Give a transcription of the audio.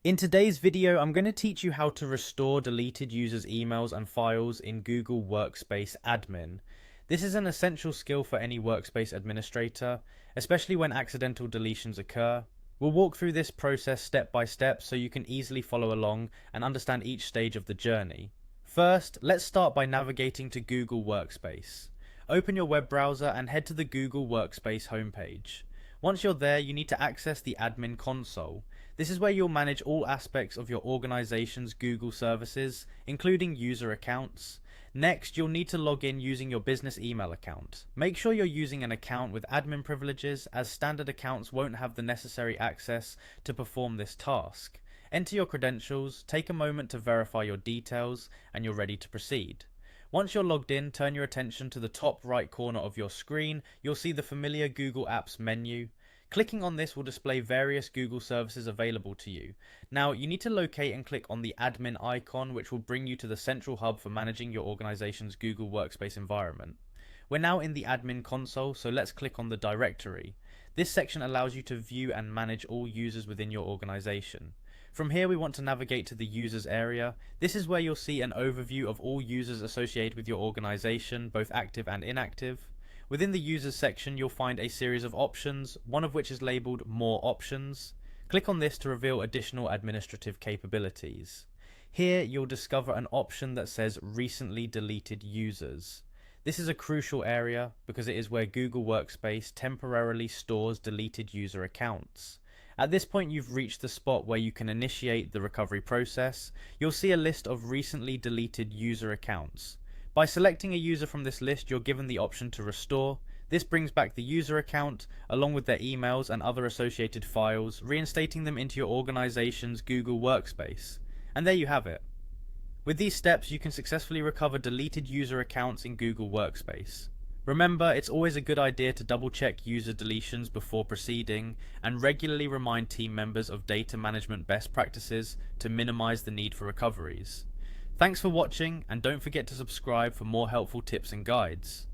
In today's video, I'm going to teach you how to restore deleted users' emails and files in Google Workspace Admin. This is an essential skill for any Workspace administrator, especially when accidental deletions occur. We'll walk through this process step by step so you can easily follow along and understand each stage of the journey. First, let's start by navigating to Google Workspace. Open your web browser and head to the Google Workspace homepage. Once you're there, you need to access the admin console. This is where you'll manage all aspects of your organization's Google services, including user accounts. Next, you'll need to log in using your business email account. Make sure you're using an account with admin privileges, as standard accounts won't have the necessary access to perform this task. Enter your credentials, take a moment to verify your details, and you're ready to proceed. Once you're logged in, turn your attention to the top right corner of your screen. You'll see the familiar Google Apps menu. Clicking on this will display various Google services available to you. Now, you need to locate and click on the admin icon, which will bring you to the central hub for managing your organization's Google Workspace environment. We're now in the admin console, so let's click on the directory. This section allows you to view and manage all users within your organization. From here, we want to navigate to the users area. This is where you'll see an overview of all users associated with your organization, both active and inactive. Within the users section, you'll find a series of options, one of which is labeled More Options. Click on this to reveal additional administrative capabilities. Here, you'll discover an option that says Recently Deleted Users. This is a crucial area because it is where Google Workspace temporarily stores deleted user accounts. At this point, you've reached the spot where you can initiate the recovery process. You'll see a list of recently deleted user accounts. By selecting a user from this list, you're given the option to restore. This brings back the user account, along with their emails and other associated files, reinstating them into your organization's Google Workspace. And there you have it. With these steps, you can successfully recover deleted user accounts in Google Workspace. Remember, it's always a good idea to double-check user deletions before proceeding, and regularly remind team members of data management best practices to minimize the need for recoveries. Thanks for watching, and don't forget to subscribe for more helpful tips and guides.